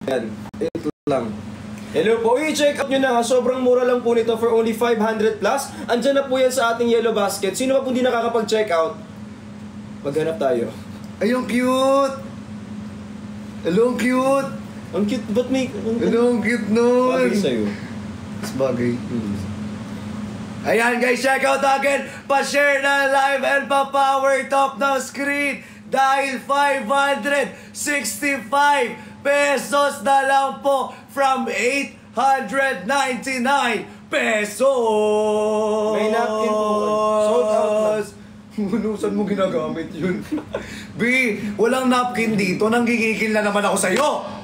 Yan. Ito lang. Hello po, i-check out nyo na ha. Sobrang mura lang po nito for only 500 plus. Andyan na po yan sa ating yellow basket. Sino pa po hindi nakakapag-check out? Maghanap tayo. Ay, ang cute! Hello, ang cute! Ang cute, ba't may... Hello, ang cute nun! Bagay sa'yo. Mas bagay. Ayan guys, check out again! Pa-share na live and pa-power top ng screen! Dahil 565 pesos na lang po from 899 pesos! May napkin po. Sold out na. Saan mo ginagamit yun? B, walang napkin dito. Nanggigigil na naman ako sa'yo!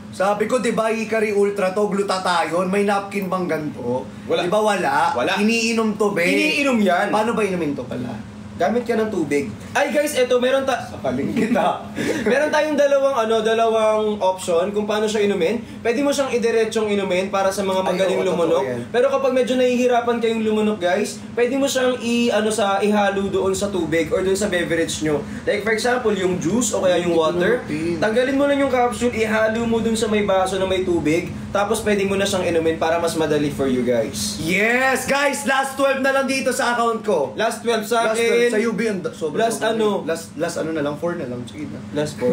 Sabi ko, di ba, Hikari Ultra to, glutathione, may napkin bang ganito? Wala. Di ba wala? Wala. Iniinom to, be. Iniinom yan. Paano ba inumin to pala? Gamit ka ng tubig. Ay guys, eto meron Sakaling kita. meron tayong dalawang option kung paano siya inumin. Pwede mo siyang idiretsong inumin para sa mga magaling lumunok. Pero kapag medyo nahihirapan kayong lumunok, guys, pwede mo siyang ihalo doon sa tubig or doon sa beverage nyo. Like for example, yung juice o kaya yung water. Tanggalin mo lang yung capsule, ihalo mo doon sa may baso na may tubig. Tapos pwede mo na siyang inumin para mas madali for you guys. Yes, guys, last 12 na lang dito sa account ko. Last 12 sa akin. Sa UB, sobrang last ano? Last ano na lang, 4 na lang. Sige na. Last 4.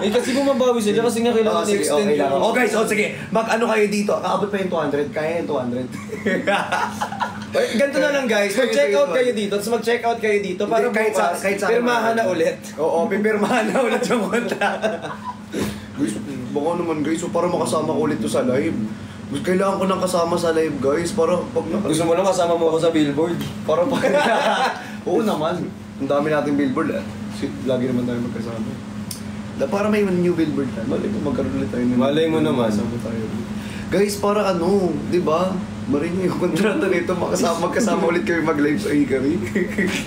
Eh kasi bumabawi sila kasi nga kailangan sige, i-extend okay lang. yung... Oh guys, sige. Mag-ano kayo dito? Kaabot pa yung 200. Kaya yung 200. Ganito na lang guys. Mag-check out kayo dito. Tapos mag-check out kayo dito para bukas, pirmahan na ulit. Oo, pipirmahan na ulit yung kontra. Guys, baka naman guys, so para makasama ko ulit to sa live. Kailangan ko nang kasama sa live guys, para pag gusto mo lang kasama mo ako sa billboard. Para pag... Oo naman. Ang dami nating billboard lagi naman tayo magkasama. Para may new billboard tayo. Malay mo magkaroon ulit tayo. Malay mo naman. Tayo. Guys, para ano, di ba? Marin yung kontrata nito, magkasama ulit kayo mag-live sa Hikari.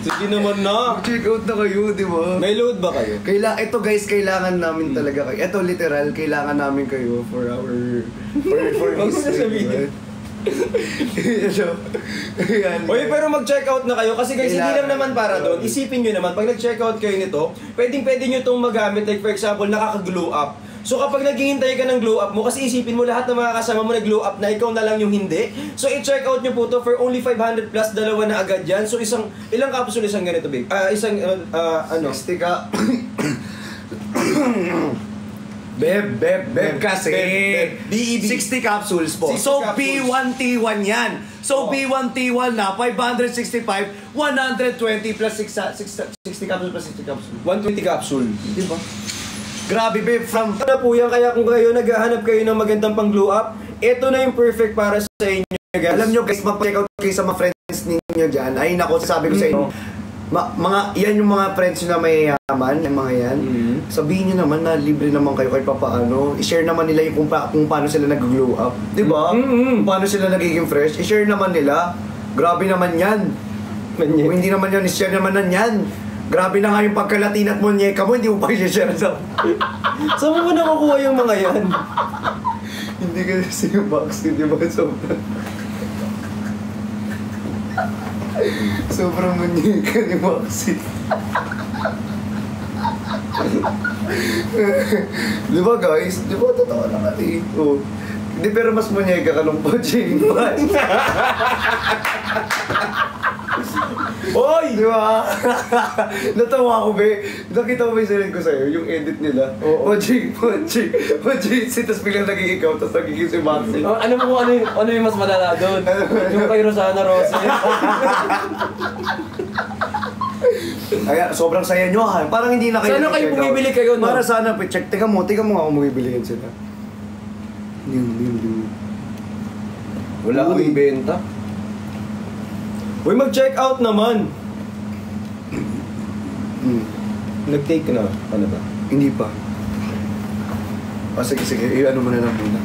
Sige naman na. Check out na kayo, di ba? May load ba kayo? Ito guys, kailangan namin talaga kayo. Ito literal, kailangan namin kayo for our... For Huwag mo na sabihin. Oye, pero mag-check out na kayo kasi guys, hindi lang naman para doon. Isipin nyo naman, pag nag-check out kayo nito, pwede nyo itong magamit. Like for example, nakaka-glow up. So kapag naghihintay ka ng glow up mo, kasi isipin mo lahat ng mga kasama mo nag-glow up na, ikaw na lang yung hindi. So i-check out nyo po to for only 500 plus, dalawa na agad yan. So ilang capsule isang ganito, babe? Ano? Stika. Beb kasi. BEB. 60 capsules po. So P1T1 yan. So P1T1 na 565, 120 plus 60 capsules plus 60 capsules. 120 capsule. Diba? Grabe babe, from... Ano po yan, kaya kung kayo naghahanap kayo ng magandang pang glow up, ito na yung perfect para sa inyo guys. Alam nyo guys, mag-check out kayo sa mga friends ninyo dyan. Ay nako, sabi ko sa inyo, yan yung mga friends na may yaman, yung mga yan. Sabihin nyo naman na libre naman kayo kahit papaano. I-share naman nila yung kung paano sila nag-glow up. Diba? Kung paano sila nagiging fresh. I-share naman nila. Grabe naman yan. Kung hindi naman yan, i-share naman yan. Grabe na nga yung pagkalatin at monyeka mo, hindi mo pa i-share sa... Saan mo nakukuha yung mga yan? Hindi kasi yung vaccine, di ba? Sobrang monyeka ni vaccine. Di ba guys? Di ba totoo naman eh? Oh. Hindi, pero mas monyeka ka nung poaching. Hoy! Di ba? Natawa ko, be. Nakita mo ba yung sinend ko sa'yo? Yung edit nila? Poaching. Tapos biglang naging ikaw, tapos nagiging si Maxi. Ano mo ano yung mas malala doon? Yung kay Rosana Rose. Kaya, sobrang saya nyo ha. Parang hindi na kayo... Sana kayo bumibili kayo, no? Para sana, check. Tika mo nga kung bumibili yan sila. Wala kang benta. Uy, mag-check out naman! Nag-take na. Ano ba? Hindi pa. Sige. Ano mo na lang muna.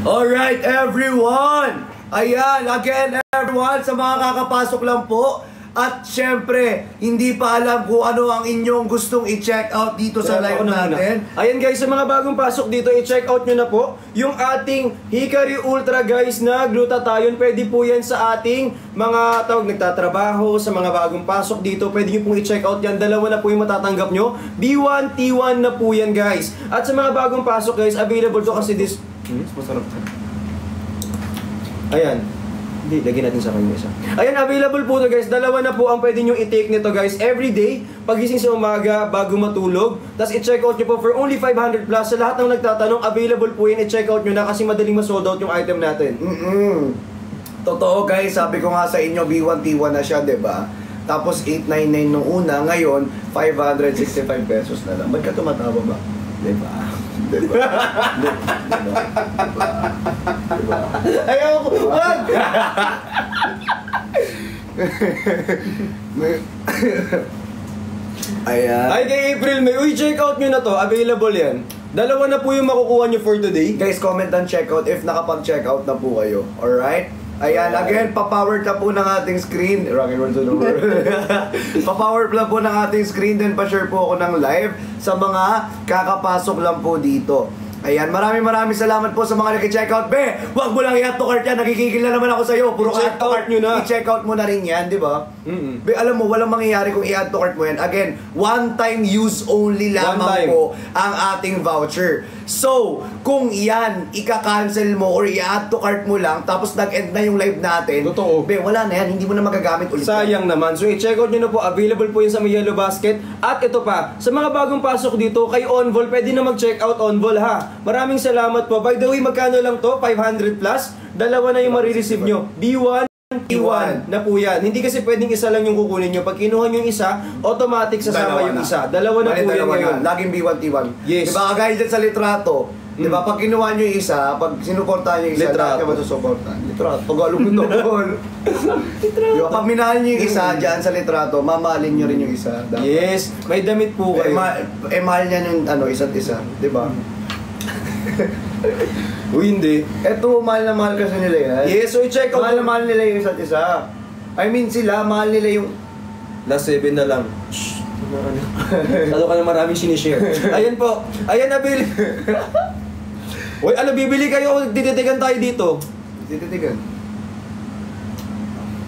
Alright, everyone! Ayan, again, everyone, sa mga kakapasok lang po, At syempre, hindi pa alam kung ano ang inyong gustong i-check out dito sa live natin. Ayan guys, sa mga bagong pasok dito, i-check out nyo na po yung ating Hikari Ultra guys na glutathione. Pwede po yan sa ating mga nagtatrabaho, sa mga bagong pasok dito. Pwede nyo pong i-check out yan. Dalawa na po yung matatanggap nyo. B1, T1 na po yan guys. At sa mga bagong pasok guys, available to kasi this... masarap ka. Ayan. Hindi, lagyan natin sa kanya isa. Ayan, available po to guys. Dalawa na po ang pwede nyo i-take nito guys. Every day, pagising sa umaga, bago matulog. Tapos i-check out nyo po for only 500 plus. Sa lahat ng nagtatanong, available po yan. I-check out nyo na kasi madaling ma-sold out yung item natin. Totoo guys, sabi ko nga sa inyo, B1, T1 na siya, diba? Tapos 899 nung una, ngayon 565 pesos na lang. Ba't ka tumatawa ba? Diba? Diba? Ayaw ko! Wag! Ayan. Ay kay April May, uy, check out nyo na to. Available yan. Dalawa na po yung makukuha nyo for today. Guys, comment and check out if nakapag-check out na po kayo. Alright? Ayan, again, pa-power ka po ng ating screen. Rocket World to the world. Pa-power na po ng ating screen, then pa-share po ako ng live sa mga kakapasok lang po dito. Ayan, maraming salamat po sa mga nag-check out. Be, wag mo lang i-add to cart yan. Nakikigil na naman ako sa'yo. Puro check add to cart nyo na. I-check out mo na rin yan, di ba? Be, alam mo, walang mangyayari kung i-add to cart mo yan. Again, one-time use only lamang po ang ating voucher. So, kung yan, ika-cancel mo or i-add to cart mo lang, tapos nag-end na yung live natin, totoo. Be, wala na yan. Hindi mo na magagamit ulit. Sayang naman. So, i-check out nyo na po. Available po yun sa may yellow basket. At ito pa, sa mga bagong pasok dito, kay Onvol, pwede na mag-check out Onvol ha. Maraming salamat po. By the way, magkano lang to? 500 plus. Dalawa na yung marireceive nyo. B1, T1 na po yan. Hindi kasi pwedeng isa lang yung kukunin nyo. Pag kinuha nyo yung isa, automatic sasama yung isa. Dalawa na po yan ngayon. Laging B1, T1. Yes. Diba, kagaya dyan sa litrato, diba, pag kinuha nyo yung isa, pag sinuportahan nyo yung isa, lahat ka masusuportahan. Litrato. Tagalog nito. Diba, pag minahal nyo yung isa dyan sa litrato, mamahalin nyo rin yung isa. Dapat. Yes. May damit po kayo. Mahal niya yung isa't isa. Diba? Uy, hindi. Eto, mahal na mahal kasi nila yan. Yes, so i-check out. Mahal na mahal nila yung isa't isa. I mean sila, mahal nila yung... Last 7 na lang. Shhh. Ano ka na maraming sinishare. Ayan po. Ayan, nabili. Uy, ano, bibili kayo? Tititigan tayo dito. Tititigan.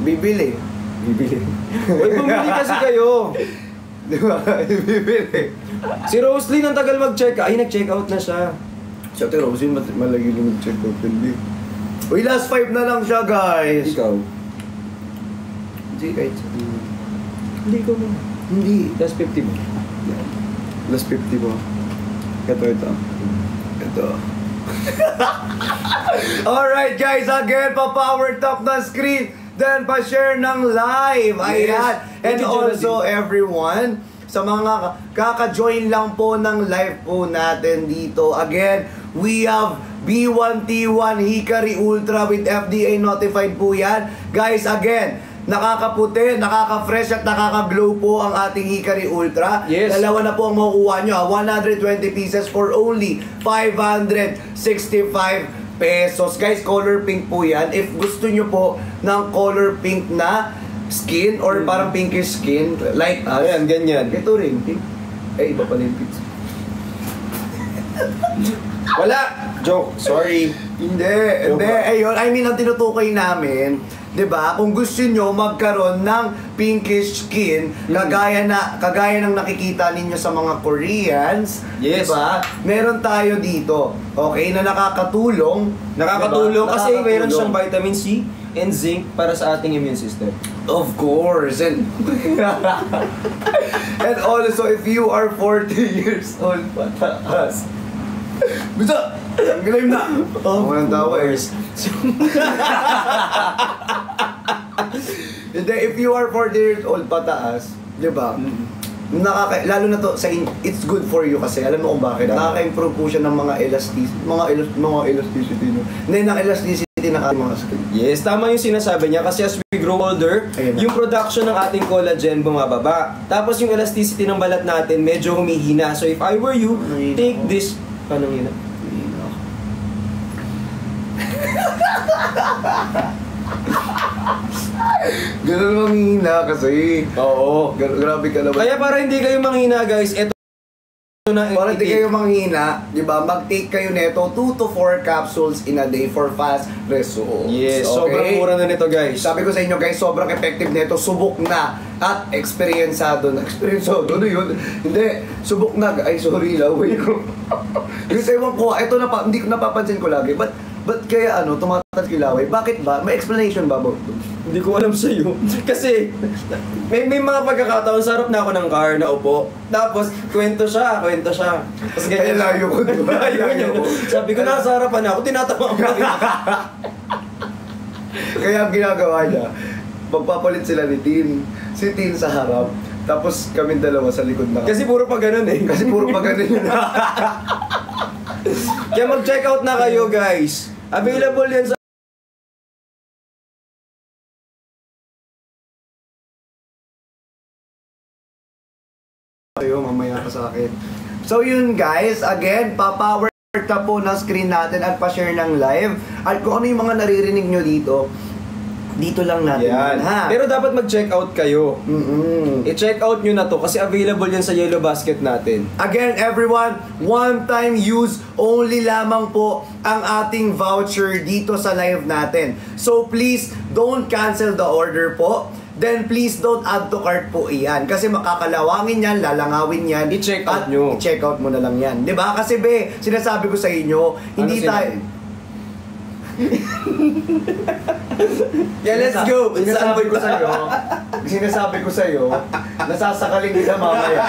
Bibili. Uy, bumili kasi kayo. Diba? Bibili. Si Roslyn ang tagal mag-check. Ay, nag-check out na siya. Siya, Rosin, malagi lang mag-check out. Uy, last 5 na lang siya, guys. Ikaw? Hindi, kahit Hindi ko mo. Hindi. Last 50 mo. Last 50 mo. Ito. Alright, guys, again, pa-power top na screen. Then, pa-share ng live. Ayan. And also, everyone, sa mga kaka-join lang po ng live po natin dito. Again, we have B1T1 Hikari Ultra with FDA notified po yan. Guys, again, nakakaputi, nakaka-fresh at nakaka-glow po ang ating Hikari Ultra. Yes. Dalawa na po ang makukuha nyo. 120 pieces for only 565 pesos. Guys, color pink po yan. If gusto nyo po ng color pink na skin or parang pinkish skin like us. Ayan, ganyan. Ito rin, pink. Eh, iba pala yung pink. Wala! Joke. Sorry. Hindi. Ayun, I mean, ang tinutukoy namin, diba, kung gusto nyo magkaroon ng pinkish skin, kagaya ng nakikita ninyo sa mga Koreans, yes. Diba, meron tayo dito, okay, na nakakatulong. Nakakatulong diba? kasi meron siyang vitamin C and zinc para sa ating immune system. Of course. And and also, if you are 40 years old, pataas. Bisa! Ang galing na! Walang tawa eh. If you are 40 years old pataas, di ba? Lalo na to, it's good for you kasi alam mo kung bakit. Nakaka-improve po siya ng mga elasticity. Hindi, ng elasticity ng ating mga skin. Yes, tama yung sinasabi niya kasi as we grow older, yung production ng ating collagen bumababa. Tapos yung elasticity ng balat natin medyo humihina. So if I were you, take this... Paano hina? Ganun manghina kasi. Oo. Grabe ka naman. Kaya para hindi kayo manghina guys, eto na Para hindi kayo manghina, di ba, mag-take kayo neto 2 to 4 capsules in a day for fast results. Yes, okay? sobrang mura na nito guys. Sabi ko sa inyo guys, sobrang effective neto, subok na at experiencado na. Experiencado, ano yun? Hindi, subok na. Ay, sorry, laway ko. Kasi ewan ko, ito hindi ko napapansin ko lagi. Ba't kaya tumatag kilaway? Bakit ba? May explanation ba about to? Hindi ko alam sa'yo. Kasi, may mga pagkakataon, sarap na ako ng car na upo. Tapos, kwento siya. Tapos ganyan. Ay, layo ko, diba? Layo ko. Sabi ko, nasa harapan ako, tinatawa ko. Kaya ang ginagawa niya, magpapalit sila ni Tin. Si Tin sa harap, tapos kami dalawa sa likod na. Kasi puro pa ganun eh. Kasi puro pa ganun yun. Kaya mag-check out na kayo guys. Available yan sa kayo, mamaya ka sa akin. So yun guys, again, papower tap po ng screen natin at pa-share ng live. At kung ano yung mga naririnig nyo dito lang natin yan. ha. Pero dapat mag-check out kayo. I-check out nyo na to kasi available yan sa Yellow Basket natin. Again, everyone, one-time use only lamang po ang ating voucher dito sa live natin. So please, don't cancel the order po. Then please don't add to cart po iyan. Kasi makakalawangin yan, lalangawin yan. I-check out nyo. I-check out mo na lang yan. Diba? Kasi be, sinasabi ko sa inyo, hindi tayo... Yeah, let's go! Sinasabi ko sa'yo, nasasakaling nila mamaya.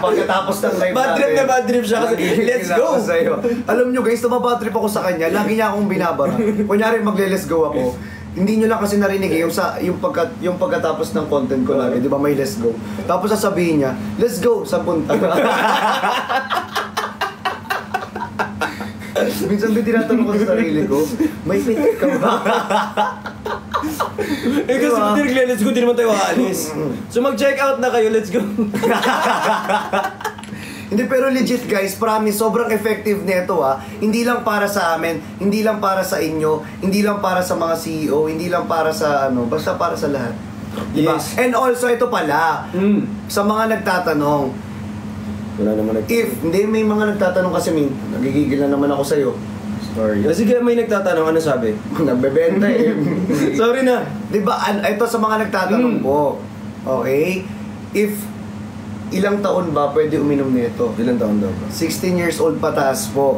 Pagkatapos ng live natin. Bad trip siya kasi, let's go! Sa'yo. Alam nyo guys, tumabad trip ako sa kanya, lagi niya akong binabara. Kunyari magle-let's go ako. Hindi nyo lang kasi narinig yung pagkatapos ng content ko lagi, di ba may let's go. Tapos sasabihin niya, let's go sa punta. Minsan din tinatanong ko sa sarili ko, may pitik ka ba? Eh kasi kung let's go, di naman tayo aalis. So mag-check out na kayo, let's go. Hindi, pero legit guys, promise, sobrang effective nito Hindi lang para sa amin, hindi lang para sa inyo, hindi lang para sa mga CEO, hindi lang para sa basta para sa lahat. Diba? Yes. And also, ito pala, sa mga nagtatanong, wala naman may mga nagtatanong kasi nagigigil na naman ako sa'yo. Sorry. Sige, may nagtatanong, ano sabi? Nagbebenta eh. Sorry na. Diba, ito sa mga nagtatanong po, okay? Ilang taon ba pwede uminom nito? Ilang taon daw ba? 16 years old pataas po.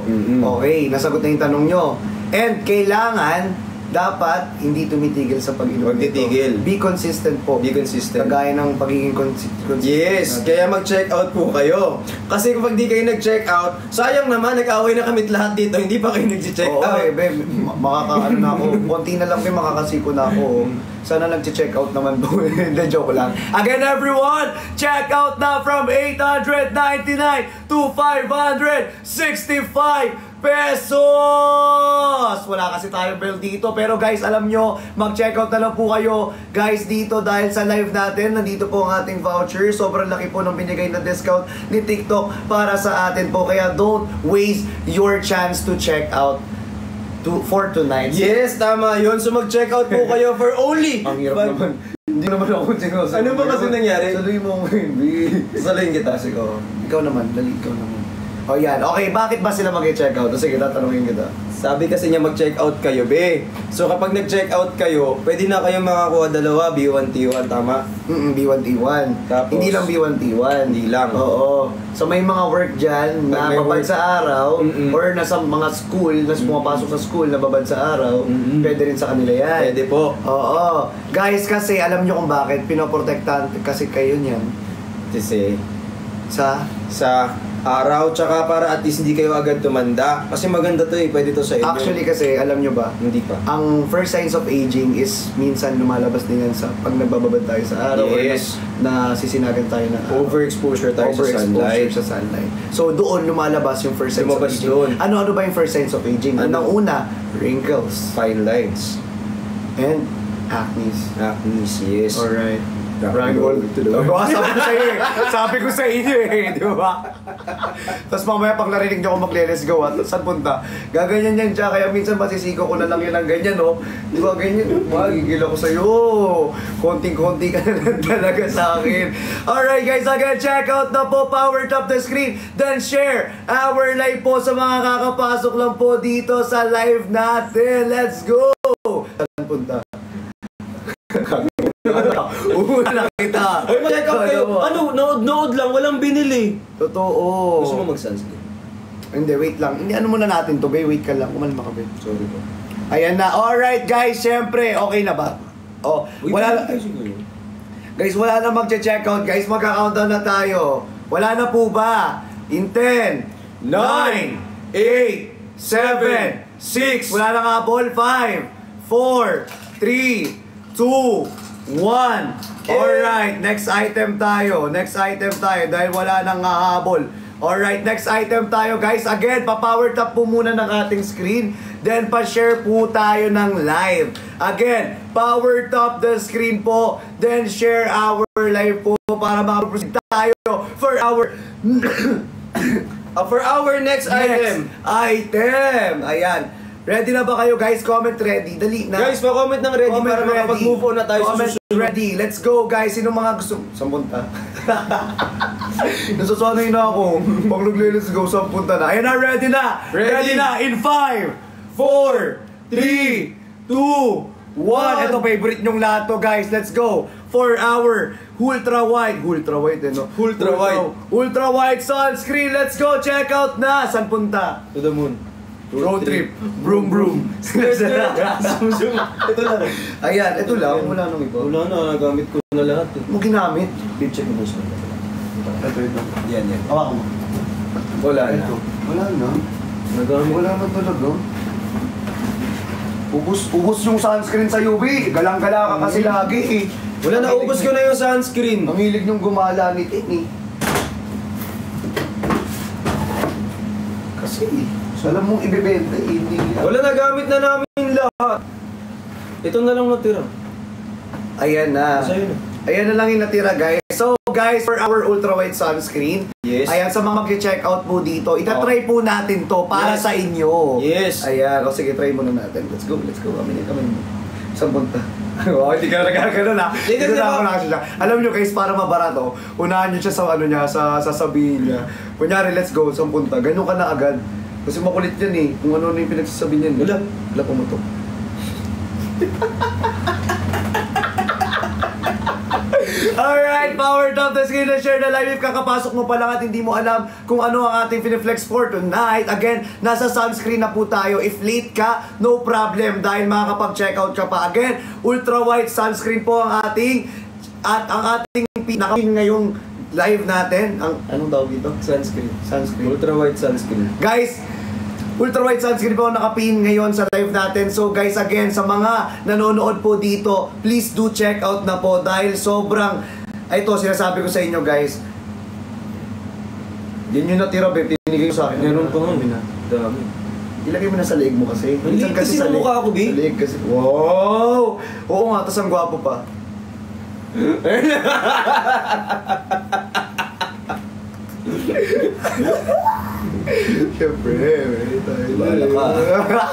Okay, nasagot na yung tanong nyo. And kailangan, dapat hindi tumitigil sa pag-inom Huwag titigil. Be consistent po. Be consistent. Kagaya ng pagiging consistent. Yes, kaya mag-check out po kayo. Kasi kapag di kayo nag-check out, sayang naman, nag-away na kami lahat dito, hindi pa kayo nag-check out. Oo, makakaano na ako. Konti na lang makakasiko na ako. Sana nag-check out naman po. Hindi, joke lang. Again, everyone, check out na from 899 to 565 pesos! Wala kasi tayo bill dito. Pero guys, alam nyo, mag-check out na lang po kayo. Guys, dito dahil sa live natin, nandito po ang ating voucher. Sobrang laki po ng binigay na discount ni TikTok para sa atin po. Kaya don't waste your chance to check out for tonight. Yes, tama yun. So mag-check out po kayo for only... Ang hirap naman. Hindi naman ako sinusunod. Ano ba kasi nangyari? Saluhin mo mo hindi. Saluhin kita. Ikaw naman, ikaw naman. O yan, okay, bakit ba sila mag-check out? Sige, tatanungin kita. Sabi kasi niya mag-check out kayo, be. So kapag nag-check out kayo, pwede na kayo makakuha dalawa, B1, T1, tama? B1, T1. Tapos, hindi lang B1, T1. Hindi lang. Oo. So may mga work dyan na babad sa araw, or nasa mga school, na pumapasok sa school na babad sa araw, pwede rin sa kanila yan. Pwede po. Oo. Guys, kasi alam nyo kung bakit, pinoprotektahan kasi kayo niyan. Kasi, sa araw, tsaka para at least hindi kayo agad tumanda. Kasi maganda to pwede to sa inyo. Actually kasi, alam nyo ba? Hindi pa. Ang first signs of aging is minsan lumalabas din yan sa pag nagbababad tayo sa araw, yes, or na sisinagan tayo na overexposure tayo sa sunlight. So doon lumalabas yung first signs of aging. Doon. Ano ba yung first signs of aging? Unang-una, wrinkles, fine lines, and acne. Yes. Alright. Rock and roll. Sabi ko sa iyo eh. Sabi ko sa inyo eh, di ba? Tapos mamaya pag narinig niyo ako magle-let's go, saan punta? Gaganyan yan siya, kaya minsan masisigo ko na lang yun ng ganyan, no? Di ba ganyan? Magigil ako sa iyo. Konting-konti ka na lang talaga sa akin. Alright guys, again, check out na po, power top the screen, then share our live po sa mga kakapasok lang po dito sa live natin. Let's go! Saan punta? Una kita. Ay, check out kayo. Ano, nood lang, walang binili. Totoo. Gusto mo mag-sunscreen? Hindi, wait lang. Hindi, ano muna natin to, Bay? Wait ka lang. Kumalma ka, Bay. Sorry po. Ayan na. Alright, guys. Siyempre, okay na ba? Oh, wala. Guys, wala na mag-check out. Guys, magka-countdown na tayo. Wala na po ba? In 10, 9, 8, 7, 6. Wala na nga, ball. 5, 4, 3, 2, 1. Alright, next item tayo. Next item tayo dahil wala nang hahabol. Alright, next item tayo guys. Again, pa-power tap po muna ng ating screen. Then pa-share po tayo ng live. Again, power tap the screen po. Then share our live po para makaproceed tayo for our next item. Ayan. Ready na ba kayo guys? Comment ready. Dali na. Guys, pa-comment ng ready Comment para makapag-move on na tayo Comment sa susunod. ready. Let's go guys. Sino mga gusto? Sampunta. Nasasanay na ako. Pag let's go, sampunta na. Ayan na, ready na. Ready na. In 5, 4, 3, 2, 1. Ito, favorite nyong lahat to guys. Let's go. For our ultra wide no? Ultra wide sunscreen. Let's go. Check out na. Saan punta? To the moon. Road trip. Broom broom. Ito lang. Ayan, ito lang. Wala nang iba. Wala na, nagamit ko na lahat. Mo ginamit. Beep check mo sa Ito. Yan. Hawakan mo. Wala na. Ito. Wala na. Nagamit. Wala na talaga. Ubus yung sunscreen sa UV. Galang-gala ka kasi lagi eh. Wala na, ubos ko na yung sunscreen. Ang hilig niyong gumala ni Tin eh. Kasi alam mong ibebenta eh. Hindi Wala, nagamit na namin lahat. Ito na lang natira. Ayan na. Sa'yo na. Ayan na lang yung natira guys. So guys, for our ultra wide sunscreen, yes. Ayan, sa mga mag-check out po dito, itatry po natin to para Yes. sa inyo. Yes. Ayan, o sige, try muna natin. Let's go. Kami mo. Saan punta? Oh, hindi ka na nagkakaroon ha. Dito na ako nakasya siya. Alam nyo guys, para mabarato, unahan nyo siya sa ano niya, sa sasabihin niya. Kunyari, let's go, saan punta? Ganun ka na agad. Kasi makulit yan eh. Kung ano yung pinagsasabi niyan. Wala pumutok. Alright, powered up the screen and share the live. If kakapasok mo pa lang at hindi mo alam kung ano ang ating piniflex for tonight. Again, nasa sunscreen na po tayo. If late ka, no problem dahil makakapag-check out ka pa. Again, ultra wide sunscreen po ang ating at ang ating pinaka ngayong live natin. Anong tawag dito? Sunscreen. Sunscreen. Ultra wide sunscreen. Guys, ultra wide sunscreen po ang nakapin ngayon sa live natin. So guys, again, sa mga nanonood po dito, please do check out na po dahil sobrang, ito sinasabi ko sa inyo guys, yan yung natira, babe, tinigay ko sa akin. Meron pa nga. Dami. Ilagay mo na sa leeg mo kasi. Maliit kasi ng mukha ko, babe. Sa leeg kasi. Wow! Oo nga, tas ang gwapo pa. Siyempre, may tayo. Bahala ka.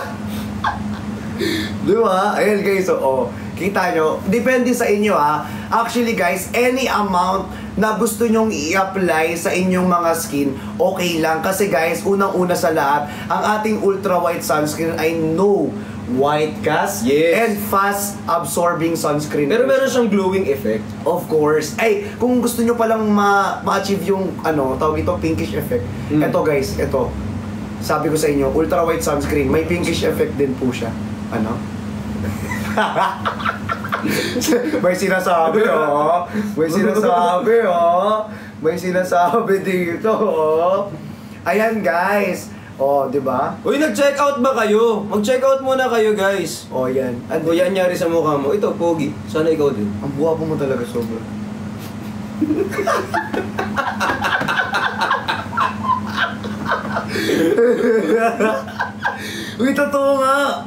Diba? Ayan guys, so, kita nyo, depende sa inyo ha. Actually guys, any amount na gusto nyong i-apply sa inyong mga skin, okay lang. Kasi guys, unang-una sa lahat, ang ating ultra white sunscreen ay no white cast and fast absorbing sunscreen. Pero meron siyang glowing effect. Of course. Ay, kung gusto nyo palang ma-achieve yung, tawag ito, pinkish effect. Ito guys, ito. Sabi ko sa inyo, ultra white sunscreen, may pinkish effect din po siya. Ano? May sinasabi, oh. May sinasabi, oh. May sinasabi dito, oh. Ayan, guys. Oh, di ba? Uy, nag-check out ba kayo? Mag-check out muna kayo, guys. Oh, yan. Ano yan nangyari sa mukha mo? Ito, pogi. Sana ikaw din. Ang buwapo mo talaga sobra. Uy, totoo nga.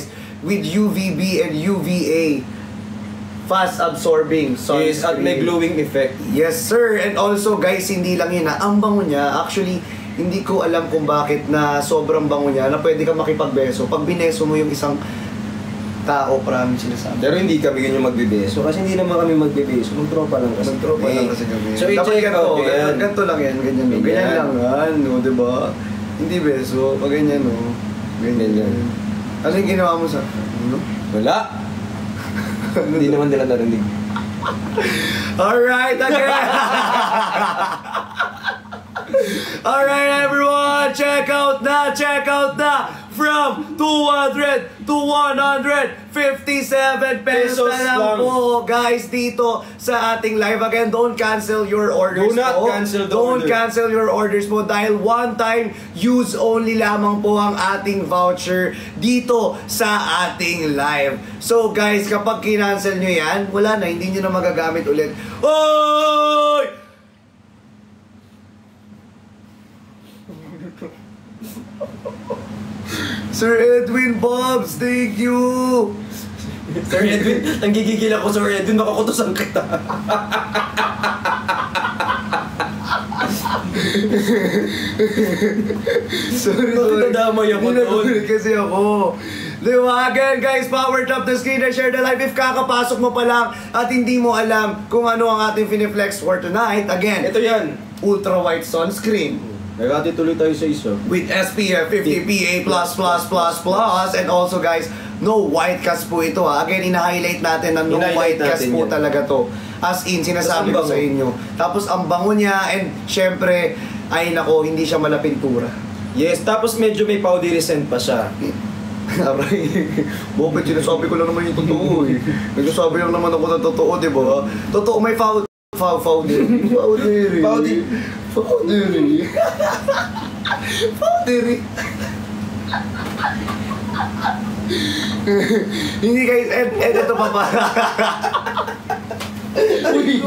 guys with UVB and UVA. Fast absorbing sunscreen. Yes, at may glowing effect. Yes, sir. And also, guys, hindi lang yun ang bango niya. Actually, hindi ko alam kung bakit na sobrang bango niya na pwede ka makipagbeso. Pag bineso mo yung isang tao, promise sinasabi. Pero hindi kami ganyan magbebeso. Kasi hindi naman kami magbebeso. Magtropa lang kasi. Magtropa lang kasi kami. So, i-check out yan. Ganito lang yan. Ganyan lang yan. No, diba? Hindi beso. Pag ganyan, no. Ganyan. Ano yung ginawa mo sa... Ano? Wala. Hindi naman nila narinig. Alright, again! Alright, everyone! Check out na! From 200 to 157 pesos na lang po, guys, dito sa ating live. Again, don't cancel your orders. Do not cancel the Don't order. cancel your orders po dahil one-time use only lamang po ang ating voucher dito sa ating live. So, guys, kapag kinancel nyo yan, wala na, hindi nyo na magagamit ulit. Oy! Sir Edwin Bobs, thank you! Sir Edwin, nanggigigil ako, Sir Edwin, makakutusan kita. Sorry. Nadamay ako doon. Kasi ako. Diba? Again guys, power tap the screen and share the live. If kakapasok mo pa lang at hindi mo alam kung ano ang ating Finiflex for tonight, again, Ito yan. ultra white sunscreen. Nagati tuloy tayo sa isa. With SPF 50 PA+++++, and also guys, no white cast po ito ha. Again, ina-highlight natin na no white cast po talaga to. As in, sinasabi ko sa inyo. Tapos ang bango niya, and syempre, ay nako, hindi siya malapintura. Yes, tapos medyo may powdery scent pa siya. Aray, bakit sinasabi ko lang naman yung totoo eh. Nagsasabi lang naman ako ng totoo, di ba? Totoo, may powdery. Hindi guys, ito pa pa. Uy,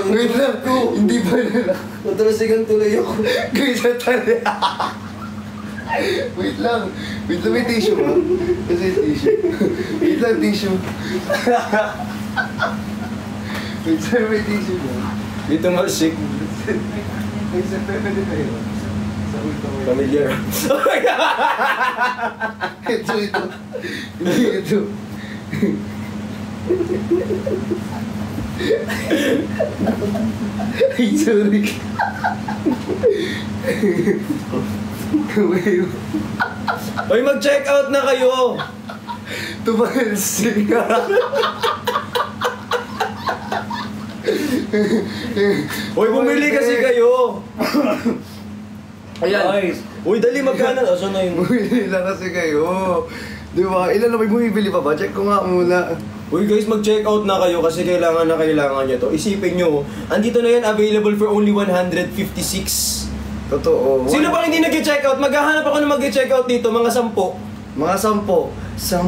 wait lang ko. Hindi pa nila. Matalasigan tuloy ako. Guys, wait lang. Wait lang, may tissue ba? Kasi tissue. Wait lang, tissue. Wait lang, may tissue ba? Dito nga, shake. May sa pepe din tayo. Sa ulto ko. Familiar. Ito. Ito. Ay, sorry. Hoy, mag-check out na kayo! Tumalsik ka. Hoy, bumili kasi kayo! Ayan. Nice. Uy, dali magkano. Asan na yun? Bumili lang kasi kayo. Di ba? Ilan na may bumibili pa ba? Check ko nga muna. Uy guys, mag-check out na kayo kasi kailangan niya to. Isipin nyo, andito na yan, available for only 156. Totoo. Sino bang hindi nag-check out? Maghahanap ako ng mag-check out dito, mga 10. Mga 10. 10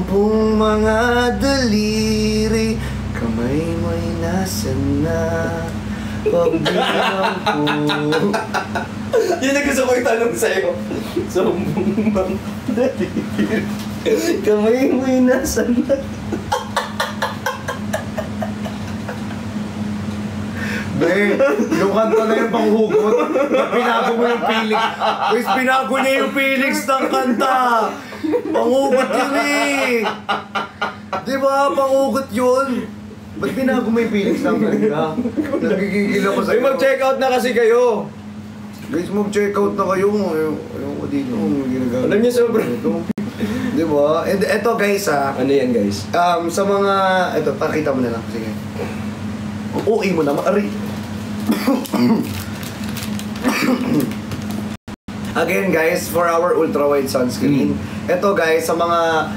mga daliri, kamay mo'y nasan na, pagbilang ko. Yan ang gusto ko itanong sa'yo. 10 mga daliri, kamay mo'y nasan na. Be, yung kanta na yung panghugot, pinago mo yung Felix. Guys, pinago niya yung Felix ng kanta. Panghugot yun eh. Di ba, panghugot yun? Ba't pinago mo yung Felix ng kanta? Nagigigil ako sa'yo. Uy, mag-check out na kasi kayo. Guys, mag-check out na kayo. Ayaw ko dito. Alam niyo sobrang. Di ba? And eto guys Ano yan guys? sa mga, eto, pakita mo na lang. Sige. Okay mo naman. Aray. Again guys, for our ultra wide sunscreen. Ito guys, sa mga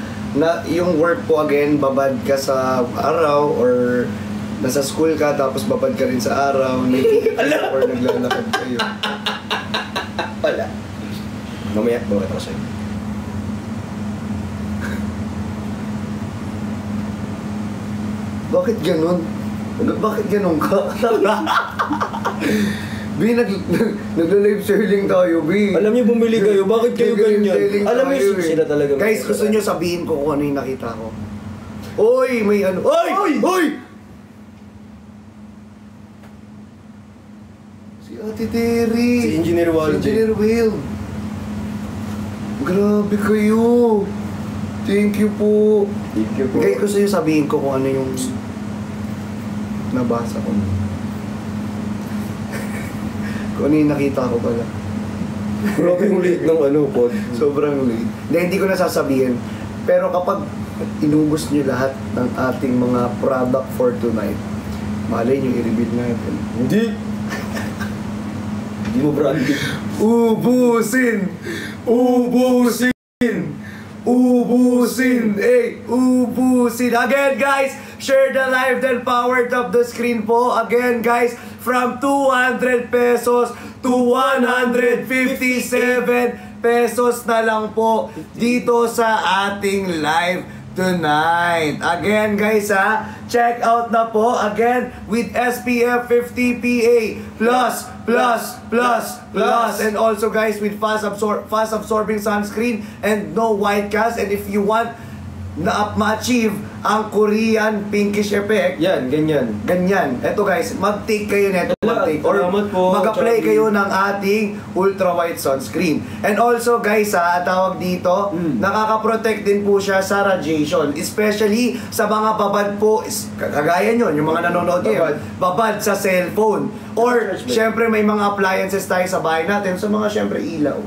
yung work po again, babad ka sa araw or nasa school ka tapos babad ka rin sa araw, or naglalakad kayo. Wala. Mamaya, bawat ako sa'yo. Bakit ganun? Bakit ganun ka? B, nagla-live selling tayo, B. Alam niyo, bumili kayo. Bakit kayo ganyan? Alam niyo, sila talaga. Guys, gusto niyo sabihin ko kung ano yung nakita ko. Oy, may ano. Oy! Oy! Si Ate Terry. Si Engineer Will. Si Engineer Will. Grabe kayo. Thank you po. Thank you po. Guys, gusto niyo sabihin ko kung ano yung nabasa ko. Kung ano yung nakita ko pala. Grabe yung late ng ano, pod. Sobrang late. Hindi ko na sasabihin. Pero kapag inubos nyo lahat ng ating mga product for tonight, malay nyo i-reveal natin. Hindi. Hindi mo branded. Ubusin! Ubusin! Ubusin! Eh, ubusin! Again guys, share the live then power tap the screen po. Again guys, from 200 pesos to 157 pesos na lang po dito sa ating live tonight. Again guys check out na po again with SPF 50 PA plus and also guys with fast absorbing sunscreen and no white cast. And if you want na ma-achieve ang Korean pinkish effect, ganyan. Eto guys, mag-take kayo neto, or mag-apply kayo ng ating ultra white sunscreen. And also guys tawag dito, nakaka-protect din po siya sa radiation, especially sa mga babad po, kagaya nyo, yung mga nanonood kayo, babad sa cellphone, or syempre may mga appliances tayo sa bahay natin, so mga syempre ilaw.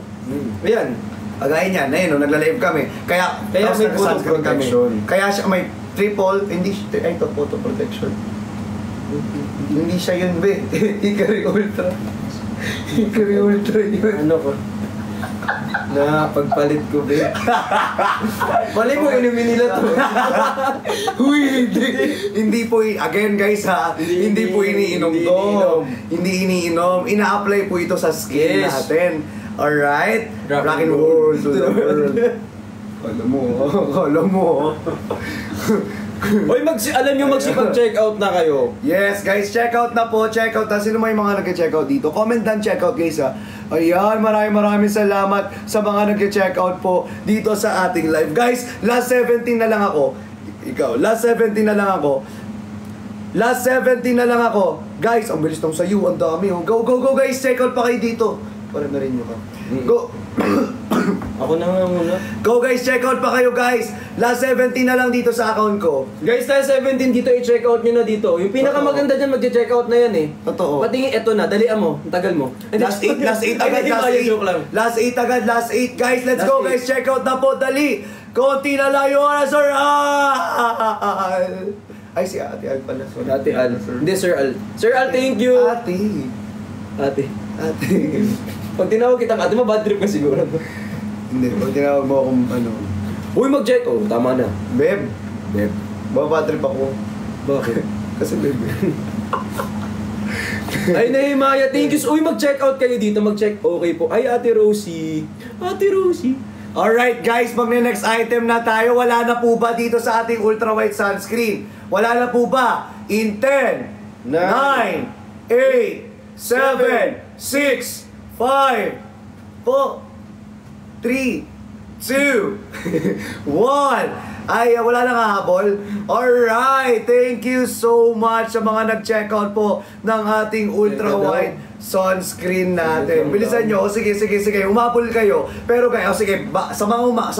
Ayan. Kagaya niyan, ayun, nagla-live kami. Kaya may photo protection. Kaya siya may triple, ito, photo protection. Hindi siya yun, be. Hikari Ultra. Hikari Ultra yun. Ano ko? Na pagpalit ko, be. Mali mo, inumin nila to. Huy, hindi po, again guys hindi po iniinom to. Hindi iniinom. Ina-apply po ito sa skin natin. Alright? Rock and roll to the world. Kala mo. Oy, alam nyo magsipag-check out na kayo. Yes, guys, check out na po. Check out na. Sino may mga nag-check out dito? Comment down, check out guys Ayan, maraming salamat sa mga nag-check out po dito sa ating live. Guys, last 17 na lang ako. Ikaw, last 17 na lang ako. Last 17 na lang ako. Guys, ang bilis nung sayo, ang dami. Go guys, check out pa kayo dito. Para na rin nyo ka. Go! Ako na nga muna. Go guys, check out pa kayo guys. Last 17 na lang dito sa account ko. Guys, last 17 dito, i-check out nyo na dito. Yung pinakamaganda dyan, mag-check out na yan eh. Totoo. Patingin, eto na, dalian mo, tagal mo. Last 8 agad, last 8 agad, last 8 guys, let's go guys, check out na po, dali. Konti na lang yung Sir Al. Ay, si Ate Al pala. Sorry. Ate Al. Hindi, Sir Al. Sir Al, thank you. Ate. Pag tinawag kitang ate mo, bad trip ka siguro. Hindi, pag tinawag mo akong Uy, mag-check. Oh, tama na. Beb. Bad trip ako. Bakit? Kasi beb. Ay, Nehemiah, thank you. Uy, mag-check out kayo dito. Mag-check. Okay po. Ay, Ate Rosie. Alright guys, next item na tayo. Wala na po ba dito sa ating ultra white sunscreen? Wala na po ba? In 10, 9, 8, 7, 6, 5, 4, 3, 2, 1. Ay, wala nang hahabol. Alright, thank you so much sa mga nag-checkout po ng ating ultra wide sunscreen natin. Bilisan nyo, sige, umabol kayo. Pero kayo, sige, sa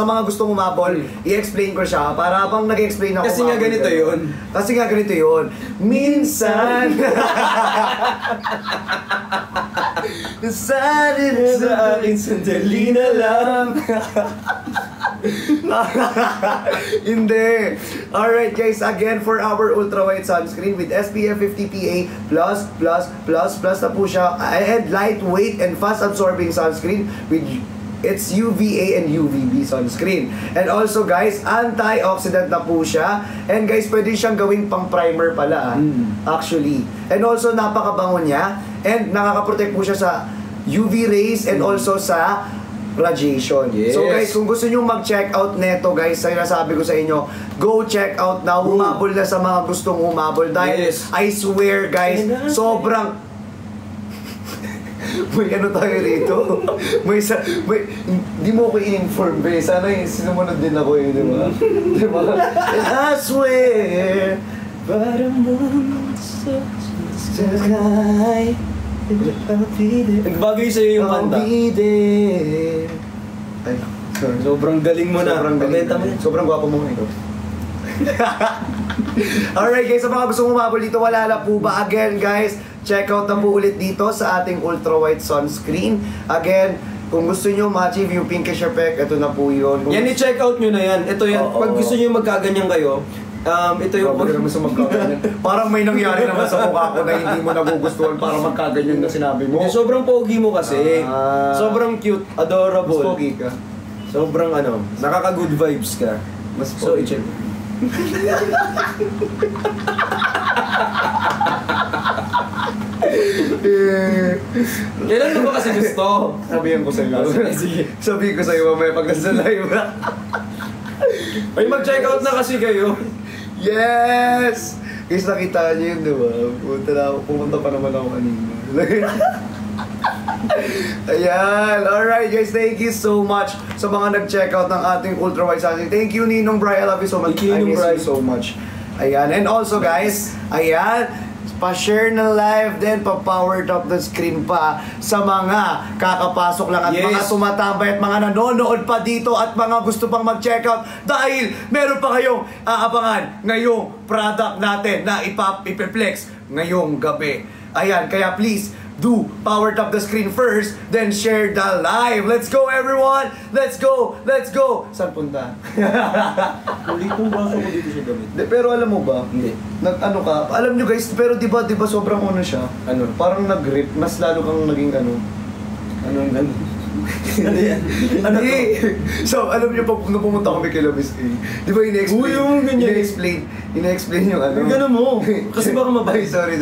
mga gustong umabol, i-explain ko siya para habang nag-explain ako. Kasi nga ganito yun. Minsan. Nasalit sa akin, sandali na lang. Hindi. Alright guys, again for our ultra white sunscreen with SPF 50 PA plus na po siya, and lightweight and fast absorbing sunscreen with its UVA and UVB sunscreen. And also guys, antioxidant na po siya. And guys, pwede siyang gawing pang primer pala actually. And also napakabango niya and nakaka-protect po siya sa UV rays and also sa radiation. Yes. So guys, kung gusto nyo mag-check out neto guys, sinasabi ko sa inyo, go check out na. Humabol na sa mga gustong humabol. Dahil I swear guys, sobrang may tayo rito. Di mo ko i-inform be. Sana sinumunod din ako di ba? Diba? I swear, but I'm on such a high. Nagbagay sa'yo yung kanta. Ay, sorry. Sobrang galing mo na. Sobrang gwapo mo ngayon. Alright guys, sa mga gusto umabol dito, wala na po ba? Again guys, check out na po ulit dito sa ating ultra white sunscreen. Again, kung gusto nyo ma-achieve yung pinkish effect, ito na po yun. Yan, i-check out nyo na yan. Ito yan. Pag gusto nyo magkaganyan kayo, ito yung parang may nangyari naman sa mukha ko na hindi mo nagugustuhan para magkaganyan na sinabi mo. Sobrang pogi mo kasi. Sobrang cute, adorable. Mas pogi ka. Sobrang nakaka-good vibes ka. Mas pogi. So, i-check. Kailan mo ba kasi gusto? Sabihin ko sa'yo. Sige. Sabihin ko sa'yo mamaya pag nasa live. Ay, mag-check out na kasi kayo. Yes! Guys, nakita niyo yun, di ba? Pumunta pa naman ako kanina. Ayan, alright guys, thank you so much sa mga nag-check out ng ating ultra wide sausage. Thank you, Ninong Bri, I love you so much. I miss you so much. Ayan, and also guys, ayan, pa-share na live din, pa-power top the screen pa sa mga kakapasok lang at mga tumatambay at mga nanonood pa dito at mga gusto pang mag-check out dahil meron pa kayong aabangan ngayong product natin na ipiplex ngayong gabi. Ayan, kaya please, do power top the screen first, then share the live. Let's go everyone! Let's go! Let's go! Saan punta? Ulit kong baso ko dito siya gamit. Pero alam mo ba? Hindi. Ano ka? Alam nyo guys, pero di ba sobrang ano siya? Ano? Parang nag-grip, mas lalo kang naging ano. Ano ano yan? Ano So, alam nyo, nung pumunta kami kay Labis A, di ba ina-explain? Uy, yung ganyan. Ina-explain yung ano. Yung gano'n mo. Kasi baka mabay. Sorry.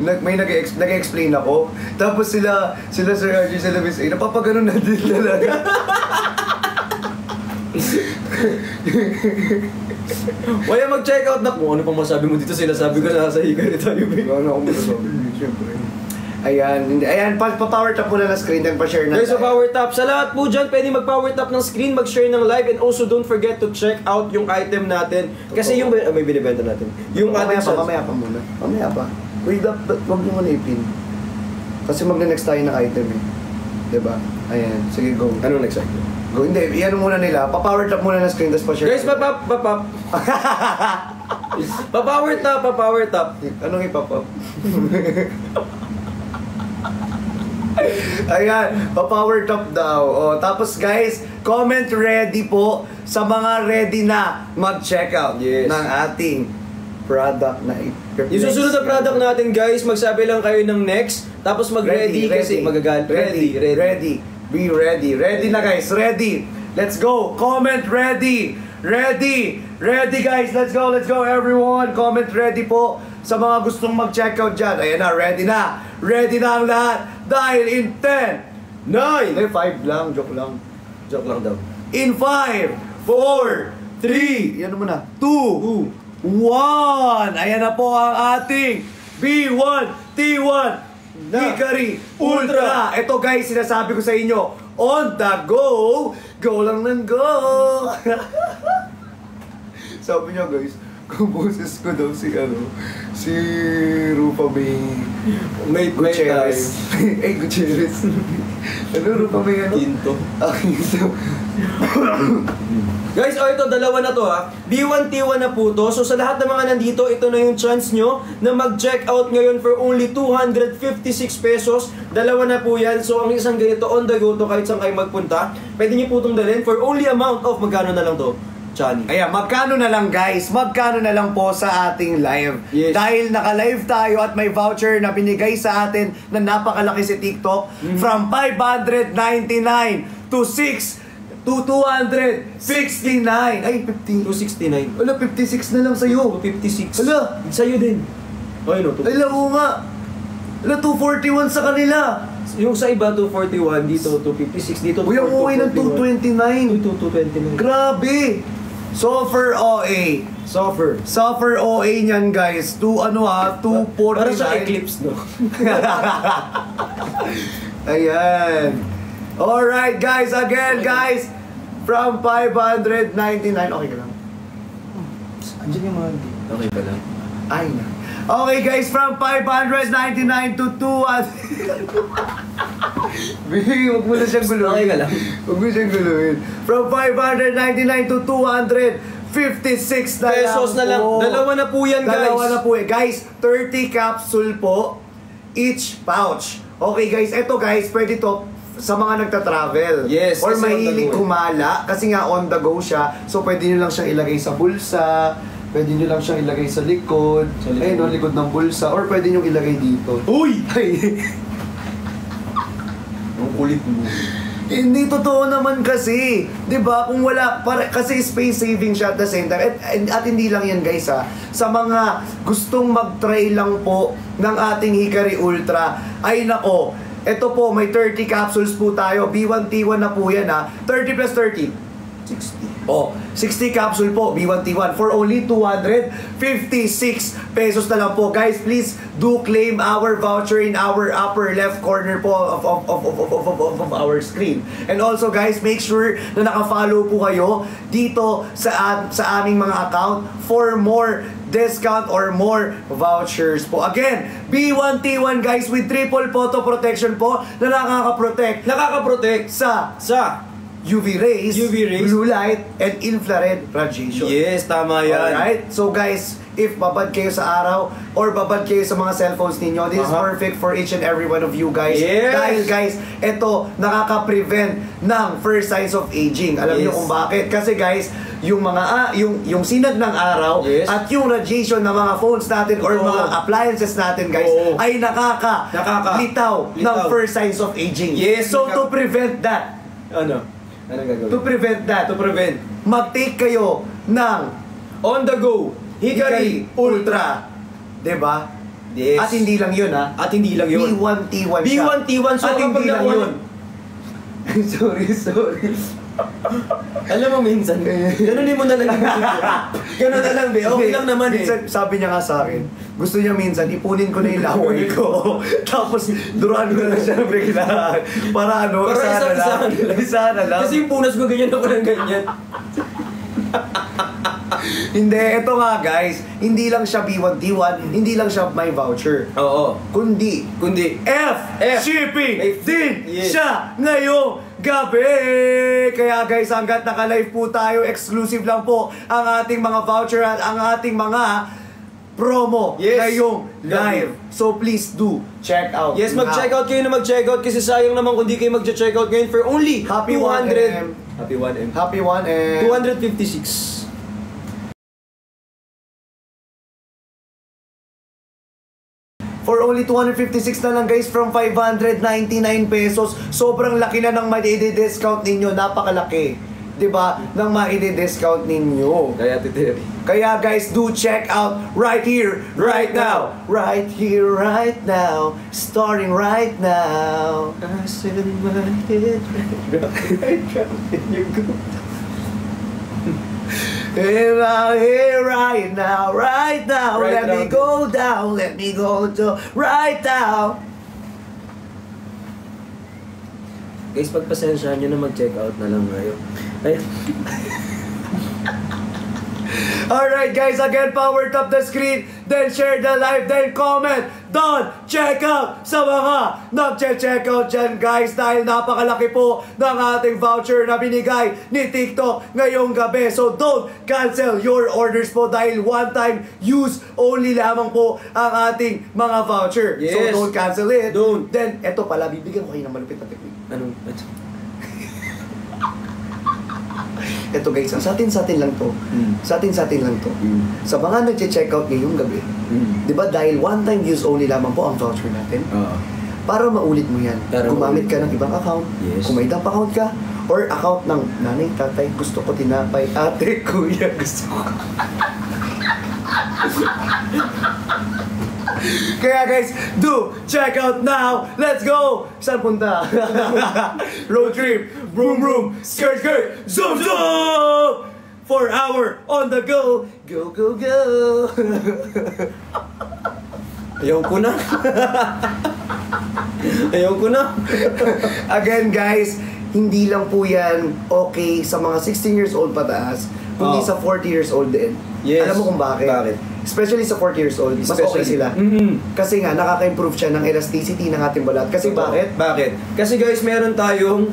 May nag-explain ako. Tapos sila Sir RJ, sila Labis A, napapaganon na din talaga. Wala mag-check out na kung ano pang masabi mo dito. Sila sabi ko sa higa ni tayo. Ano ako masasabi? Siyempre. Ayan, pa-power tap muna ng screen, then pa-share na. Guys, so power tap. Sa lahat po dyan, pwede mag-power tap ng screen, mag-share ng live, and also don't forget to check out yung item natin. Kasi yung may binibenta natin. Yung mamaya pa muna. Mamaya pa. Wait, wag nyo muna ipin. Kasi magne-next tayo ng item eh. Diba? Ayan, sige go. Anong next item? Go, hindi, iyan muna nila. Pa-power tap muna ng screen, tapos pa-share. Guys, pa-power tap. Anong ipapap? Ayan, pa-power top daw. O, tapos guys, comment ready po sa mga ready na mag-check out ng ating product na yung susunod na product natin guys, magsabi lang kayo ng next, tapos mag-ready kasi magagal. Ready. Be ready. Ready na guys, ready. Let's go. Comment ready. Ready guys, let's go everyone. Comment ready po sa mga gustong mag-check out dyan. Ayan na, ready na. Ready na ang lahat. Dahil in 10, 9, 5 lang, joke lang. Joke lang daw. In 5, 4, 3, yan naman na, 2, 1. Ayan na po ang ating B1T1 Hikari Ultra. Ito guys, sinasabi ko sa inyo, on the go, go lang ng go. Sabi niya guys, kung boses ko daw si Rupa May Gutierrez. Gutierrez. Rupa May Tinto. Guys, ito, dalawa na to ha. B1T1 na po to. So sa lahat ng mga nandito, ito na yung chance nyo na mag-check out ngayon for only 256 pesos. Dalawa na po yan. So ang isang ganito, on the go to, kahit saan kayo magpunta. Pwede nyo po itong dalhin for only amount of, magkano na lang to? Johnny. Ayan, magkano na lang guys? Magkano na lang po sa ating live? Yes. Dahil naka-live tayo at may voucher na binigay sa atin na napakalaki si TikTok. From 599 to 269. Ay, 50. 269. Wala, 56 na lang sa'yo. 256. Wala. Sa'yo din. Ay, no. Ay, oo nga. Wala, 241 sa kanila. Yung sa iba, 241. Dito, 256. Dito, 241. Uy, ang uwi ng 229. 229. Grabe. Suffer OA. Suffer OA niyan guys. 249. Para sa Eclipse, no? Ayan. Alright guys, again guys. From 599. Okay ka lang. Andiyan yung mga Okay pa lang. ay na. Okay guys, from 599 to 200. Huwag mo na siyang guluhin. Okay ka lang. Huwag mo siyang guluhin. From 599 to 256 na pesos na lang. Dalawa na po yan, guys. Dalawa na po eh. Guys, 30 capsule po each pouch. Okay guys, eto guys, pwede to sa mga nagta-travel. Yes. Or kasi mahilig kumala. Kasi nga on the go siya. So pwede nyo lang siyang ilagay sa bulsa. Pwede nyo lang siyang ilagay sa likod. Ayun, no, likod ng bulsa. Or pwede nyo ilagay dito. Uy! Ang kulit mo. Hindi totoo naman kasi. 'Di ba? Kung wala kasi space saving siya at the same time. At hindi lang 'yan, guys ha. Sa mga gustong mag-try lang po ng ating Hikari Ultra, ay nako, ito po may 30 capsules po tayo. B1T1 na po 'yan ha. 30 plus 30. 60. Oh, 60 capsule po, B1T1 for only 256 pesos na lang po. Guys, please do claim our voucher in our upper left corner po of our screen. And also guys, make sure na naka-follow po kayo dito sa aming mga account for more discount or more vouchers po. Again, B1T1 guys with triple photo protection po na nakaka-protect sa UV rays, blue light, and infrared radiation. Yes, tama yan. Alright? So guys, if babad kayo sa araw or babad kayo sa mga cellphones ninyo, this is perfect for each and every one of you guys. Yes. Dahil guys, ito nakaka-prevent ng first signs of aging. Alam niyo kung bakit? Kasi guys, yung mga yung sinag ng araw at yung radiation ng mga phones natin or mga appliances natin guys ay nakaka-litaw ng first signs of aging. Yes. So to prevent that, Anong gagawin? To prevent, mag-take kayo ng On the Go Hikari Ultra. Diba? Yes. At hindi lang yun ha. At hindi lang yun. B1T1 siya. B1T1. So at hindi lang yun. sorry. Alam mo minsan, ganunin mo na lang yung ganun na lang, be. Okay lang naman minsan, sabi niya nga sa akin, gusto niya minsan, ipunin ko na yung laway ko. Tapos, duran ko na siya bigla. Para isa na lang. Kasi yung punas ko ganyan ako ng ganyan. Hindi, ito nga guys, hindi lang siya B1T1, hindi lang siya may voucher. Oo. Kundi F shipping din siya ngayong gabi. Kaya guys, hanggat naka-live po tayo, exclusive lang po ang ating mga voucher at ang ating mga promo ngayong live. So please do check out. Yes, mag-check out kayo na mag-check out kasi sayang naman kung di kayo mag-check out ngayon for only Happy 100. 1M. Happy 1M. 256. For only 256 na lang guys from 599 pesos. Sobrang laki na ng ma-discount ninyo. Napakalaki. Diba? Nang ma-discount ninyo. Kaya guys, do check out right here, right now. Right here, right now. Starting right now. I said my head right in your good. Here right now, right now. Right let now. me go down, let me go to right now. Guys, pagpasensyahan nyo na mag-check out na lang kayo. Ay. Alright guys, again, power tap the screen, then share the live, then comment, don't check out sa mga nag-check out dyan guys dahil napakalaki po ng ating voucher na binigay ni TikTok ngayong gabi. So don't cancel your orders po dahil one time use only lamang po ang ating mga voucher. Yes. So don't cancel it. Don't. Then eto pala, bibigyan ko kayo ng malupit na technique. Anong? Ito guys, sa atin lang to. Sa atin lang to. Sa mga nagche-check out ngayong gabi, di ba dahil one time use only lamang po ang voucher natin? Para maulit mo yan, gumamit ka ng ibang account, kung may dump account ka, or account ng nanay, tatay, gusto ko tinapay, ate, kuya, gusto ko. Kaya guys, do check out now. Let's go! Saan punta? Road trip, vroom vroom, skirt skirt, zoom zoom! 4 hour on the go, go go go! Ayaw ko na. Ayaw ko na. Again guys, hindi lang po yan okay sa mga 16 years old pataas, kundi sa 40 years old din. Yes. Alam mo kung bakit? Bakit? Especially sa 40 years old, mas okay sila. Kasi nga, nakaka-improve siya ng elasticity ng ating balat. Kasi bakit? Bakit? Kasi guys, meron tayong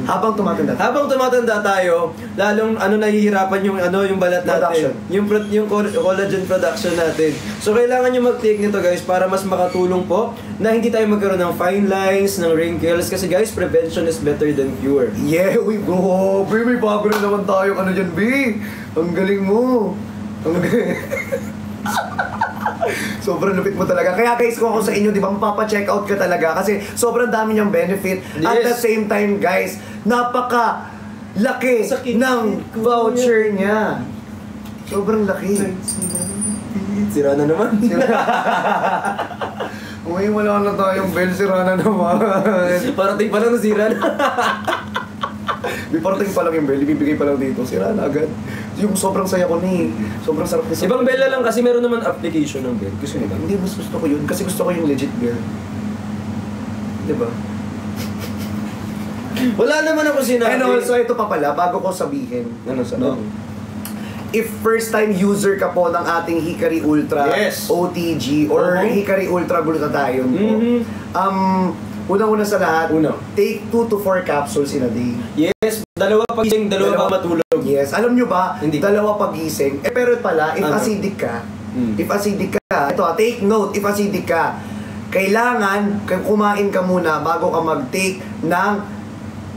habang tumatanda tayo, lalong nahihirapan yung yung balat natin, yung collagen production natin. So kailangan niyo mag-take nito guys para mas makatulong po na hindi tayo magkaroon ng fine lines, ng wrinkles kasi guys, prevention is better than cure. Yeah, we go. May bago na naman tayo dyan, B. Ang galing mo. Sobrang lupit mo talaga. Kaya guys, kung ako sa inyo, di ba, mapapa-check out ka talaga kasi sobrang dami niyang benefit. At the same time, guys, napaka-laki ng voucher niya. Sobrang laki. Sira na naman. Uy, wala na tayong bell. Sira na naman. Parating pa lang nasira na. Before ting pa lang yung bell, ibibigay pa lang dito. Sira na agad. Yung sobrang saya ko ni. Sobrang sarap ni. Ibang bell lang kasi meron naman application ng bell. Gusto mo ba? Hindi, mas gusto ko yun. Kasi gusto ko yung legit bell. Diba? Wala naman ako sinabi. And also, ito pa pala, bago ko sabihin. Ano sa no? If first time user ka po ng ating Hikari Ultra OTG or Hikari Ultra Glutathione po, unang-una sa lahat, take 2 to 4 capsules in a day. Yes, dalawa pagising, dalawa pa matulog. Yes, alam nyo ba, Hindi. dalawa pagising. Pero pala, if acidic ka, ito take note, if acidic ka, kailangan kumain ka muna bago ka mag-take ng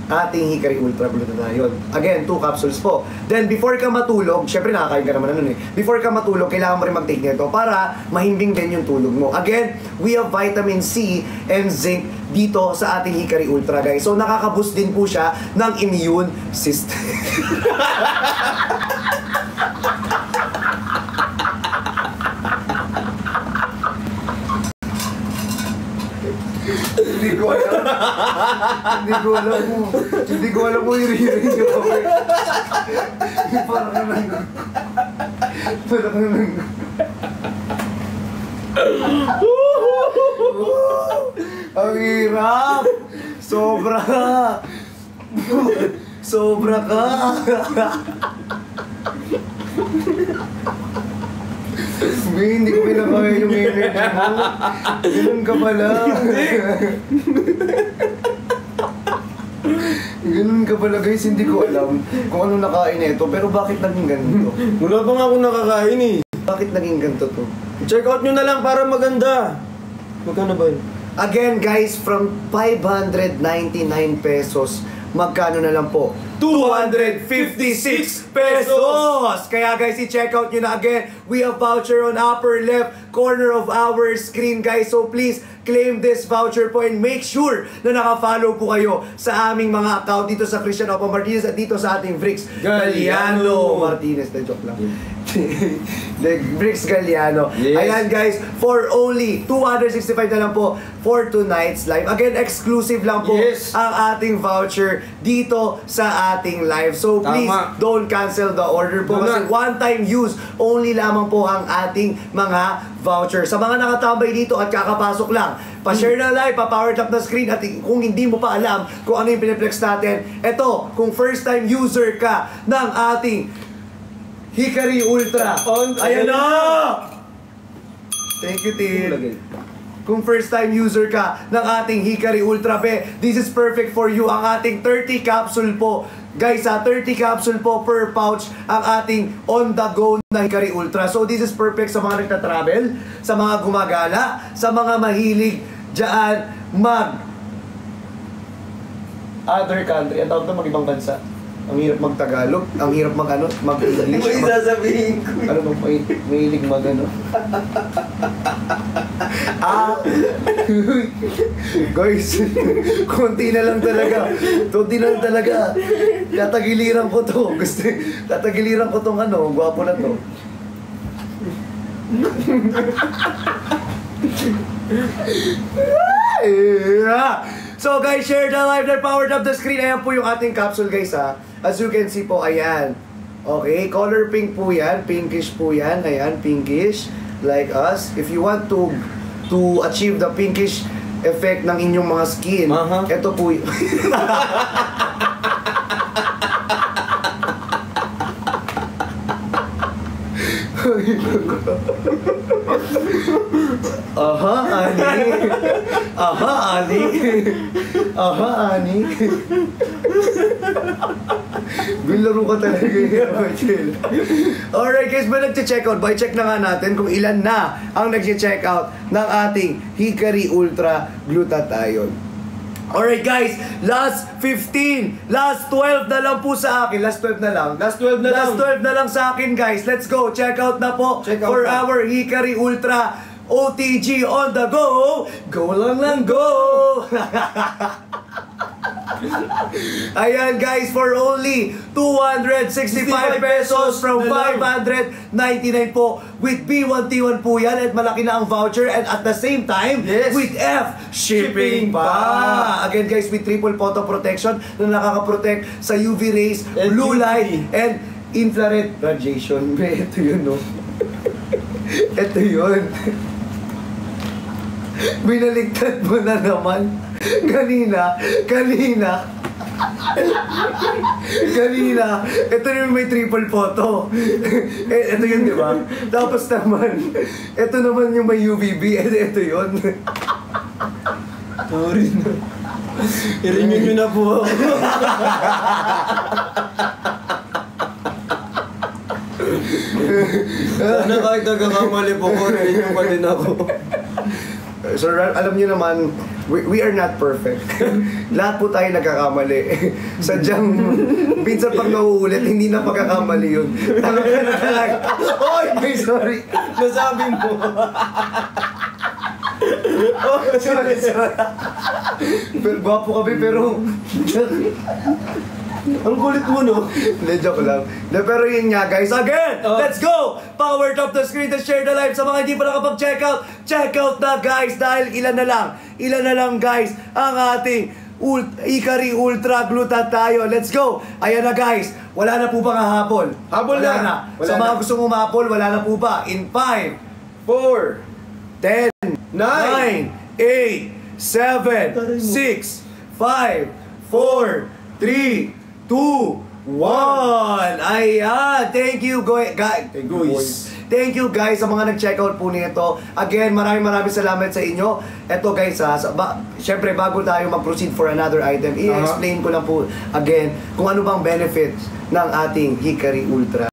ating Hikari Ultra Glutathione. Again, 2 capsules po. Then, before ka matulog, syempre nakakain ka naman nun eh. Before ka matulog, kailangan mo rin mag-take nito para mahimbing din yung tulog mo. Again, we have vitamin C and zinc dito sa ating Hikari Ultra, guys. So, nakaka-boost din po siya ng immune system. Hindi ko alam. Hindi ko alam mo i-ring nyo ako. Parang nang... Ang hirap! Sobra ka! Sobra ka! Hindi ko pinakaya yung energy mo. Ganun ka pala. Ganun ka pala guys, hindi ko alam kung ano nakain ito. Pero bakit naging ganito? Wala pa nga akong nakakain eh. Bakit naging ganito to? Check out nyo na lang para maganda. Magkano ba yun? Again guys, from 599 pesos, magkano na lang po? 256 pesos! Kaya guys, i-check out nyo na again. We have voucher on upper left corner of our screen guys. So please, claim this voucher po and make sure na naka-follow po kayo sa aming mga account dito sa Christian Opa Martinez at dito sa ating Brix Galliano Martinez. Na joke lang. Brix Galliano. Yes. Ayan guys, for only 265 na lang po for tonight's live. Again, exclusive lang po ang ating voucher dito sa ating live. So please, don't cancel the order po kasi one-time use only lamang po ang ating mga voucher. Sa mga nakatambay dito at kakapasok lang, pa-share na live, pa-power tap na screen at kung hindi mo pa alam kung ano yung piniplex natin, eto, kung first time user ka ng ating Hikari Ultra. Ayan na! Thank you, Tim. Kung first time user ka ng ating Hikari Ultra, this is perfect for you. Ang ating 30 capsule po. Guys, 30 capsule po per pouch ang ating on-the-go na Hikari Ultra. So, this is perfect sa mga nagta-travel, sa mga gumagala, sa mga mahilig dyan other country. Ang tawag ito, mag-ibang bansa. Ang hirap mag-Tagalog, ang hirap mag-English. May sasabihin ko. Ano bang mahilig mag-ano? Guys, konti na lang talaga. Tatagiliran ko to. Tatagiliran ko tong gwapo na to. So guys, share the live that powered up the screen. Ayan po yung ating capsule guys ha. As you can see po, ayan. Okay, color pink po yan. Pinkish po yan. Ayan, pinkish. Like us. If you want to achieve the pinkish effect ng inyong mga skin, ito po yung... Ani. Bilaro ka talaga yun. Alright guys, ba nag-check out? By check na nga natin kung ilan na ang nag-check out ng ating Hikari Ultra Glutathione. Alright guys, last 15, last 12 na lang po sa akin. Last 12 na lang sa akin guys. Let's go, check out na po for our Hikari Ultra OTG on the go. Go lang go. Ayan guys, for only 265 pesos from 599 po with B1T1 po yan at malaki na ang voucher and at the same time with F shipping pa! Again guys, with triple photo protection na nakaka-protect sa UV rays, blue light, and infrared radiation. Ito yun, no? Ito yun. Binaligtad mo na naman. Kanina. Ito yung may triple photo. Ito yun, di ba? Tapos naman, ito naman yung may UVB. Ito yun. Sorry na. Iringin nyo na po ako. Sana kahit nagkakamali po ko, ringin nyo pa din ako. So, alam niyo naman, we are not perfect. Lahat po tayo nagkakamali. Sadyang, minsan pag nauulit, hindi na pagkakamali yun. Oy, sorry. Nasabi mo. Oh, sorry. Pero gwapo kami, pero... Ang kulit mo, no? Hindi, joke lang. Pero yun nga, guys. Again, let's go! Power top the screen to share the live. Sa mga hindi pa nakapag-check out na, guys. Dahil ilan na lang, guys, ang ating Hikari Ultra Glutat tayo. Let's go! Ayan na, guys. Wala na po ba habol? Habol na. Sa mga gustong umapol, wala na po ba? In 5, 4, 10, 9, 8, 7, 6, 5, 4, 3, 2, 1. Ayan. Thank you, guys. Thank you, guys, sa mga nag-check out po nito. Again, maraming salamat sa inyo. Ito, guys, syempre, bago tayo mag-proceed for another item, i-explain ko lang po again kung ano bang benefits ng ating Hikari Ultra.